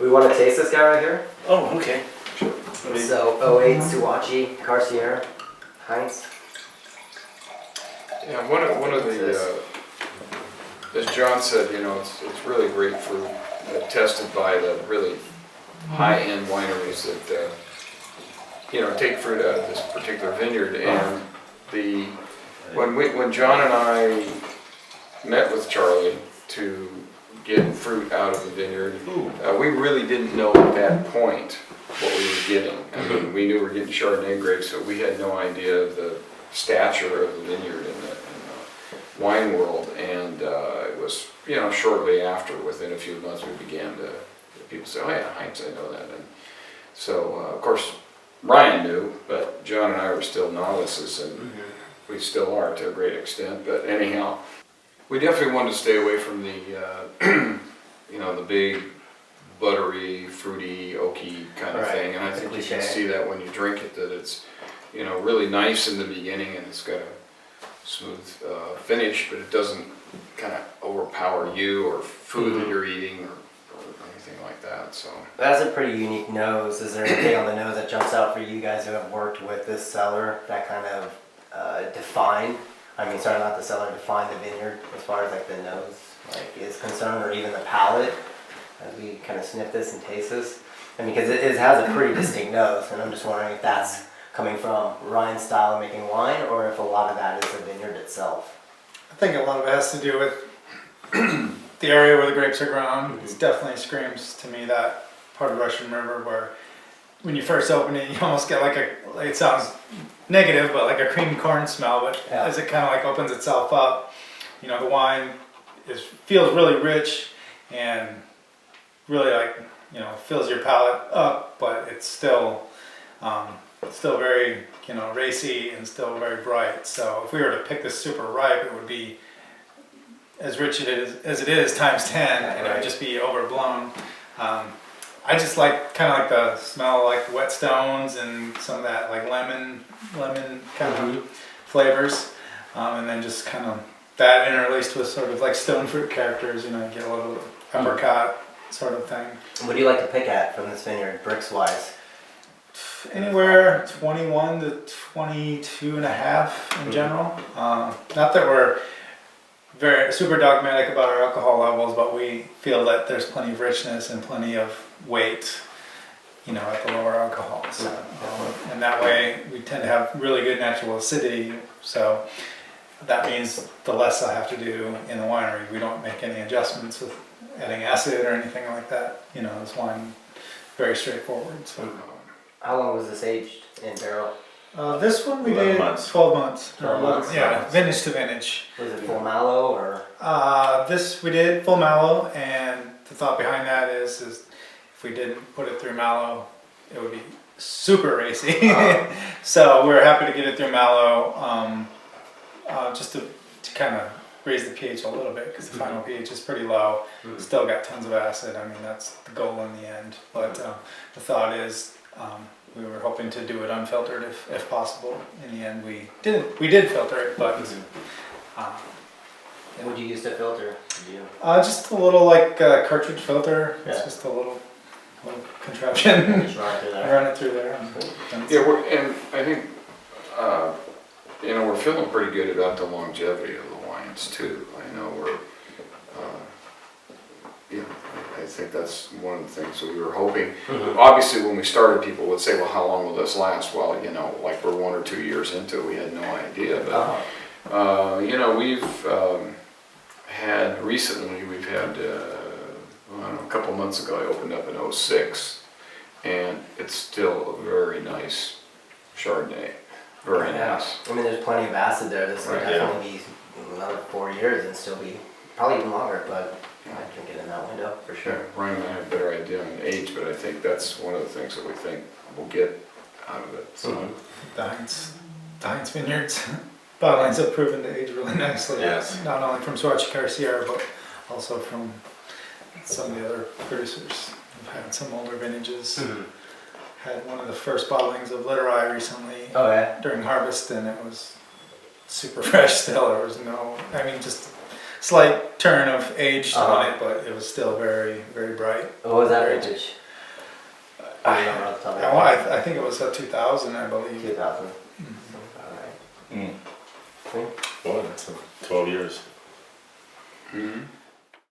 We want to taste this guy right here. Oh, okay. Sure. So 08 Suacci Carciere Heintz. Yeah, one of the, as John said, you know, it's really great for tested by the really high-end wineries that you know, take fruit out of this particular vineyard. And when John and I met with Charlie to get fruit out of the vineyard, we really didn't know at that point what we were getting. I mean, we knew we were getting Chardonnay grapes, but we had no idea of the stature of the vineyard in the wine world. And it was, you know, shortly after, within a few months, we began to, people say, oh yeah, Heintz, I know that. And so, of course, Ryan knew, but John and I were still novices, and we still are to a great extent. But anyhow, we definitely wanted to stay away from the, you know, the big, buttery, fruity, oaky kind of thing. And I think you can see that when you drink it, that it's, you know, really nice in the beginning, and it's got a smooth finish, but it doesn't kind of overpower you or food that you're eating or anything like that. So That's a pretty unique nose. Is there anything on the nose that jumps out for you guys who have worked with this cellar that kind of define the cellar, define the vineyard as far as like the nose is concerned, or even the palate as we kind of sniff this and taste this? I mean, because it has a pretty distinct nose, and I'm just wondering if that's coming from Ryan's style of making wine, or if a lot of that is the vineyard itself. I think a lot of it has to do with the area where the grapes are grown. It definitely screams to me that part of Russian River where when you first open it, you almost get like it sounds negative, but like a cream corn smell. But as it kind of like opens itself up, you know, the wine feels really rich and really like, you know, fills your palate up, but it's still very, you know, racy and still very bright. So if we were to pick this super ripe, it would be as rich as it is times 10, and it would just be overblown. I just like kind of like the smell like whetstones and some of that like lemon kind of flavors, and then just kind of that interlaced with sort of like stone fruit characters. You know, you get a little apricot sort of thing. What do you like to pick at from this vineyard, bricks wise? Anywhere 21 to 22 and a half in general. Not that we're very super dogmatic about our alcohol levels, but we feel that there's plenty of richness and plenty of weight, you know, at the lower alcohols. And that way we tend to have really good natural acidity. So that means the less I have to do in the winery. We don't make any adjustments with adding acid or anything like that. You know, this wine very straightforward. So. How long was this aged in barrel? This one we did 12 monds. 12 months? Yeah, vintage to vintage. Was it full mallow or? This we did full mallow, and the thought behind that is if we didn't put it through mallow, it would be super racy. So we're happy to get it through mallow, just to kind of raise the pH a little bit, because the final pH is pretty low. Still got tons of acid. I mean, that's the goal in the end. But the thought is we were hoping to do it unfiltered if possible. In the end, we did filter it, but And would you use to filter? just a little like cartridge filter. It's just a little contraption. Just run it through there. Run it through there. yeah, and I think you know, we're feeling pretty good about the longevity of the wines too. I know we're you know, I think that's one of the things that we were hoping. Obviously, when we started, people would say, well, how long will this last? Well, you know, like we're 1 or 2 years into it, we had no idea. But, you know, we've recently, we've had, I don't know, a couple months ago, I opened up an 06, and it's still a very nice Chardonnay. Very nice. I mean, there's plenty of acid there. This will definitely be another 4 years and still be probably even longer, but I drink it in that window for sure. Yeah, Ryan and I have a better idea on age, but I think that's one of the things that we think we'll get out of it. So. The Heintz Vineyards bottlings have proven to age really nicely. Yes. Not only from Suacci Carciere, but also from some of the other producers. We've had some older vintages. Had one of the first bottlings of Littorai recently during harvest, and it was super fresh still. There was no, I mean, just slight turn of age on Uh-huh. it, but it was still very, very bright. What was that Very- vintage? I don't remember off the top of my I, head. I think it was a 2000, I believe. 2000. Mm. Cool. Boy, that's 12 years. Mhm.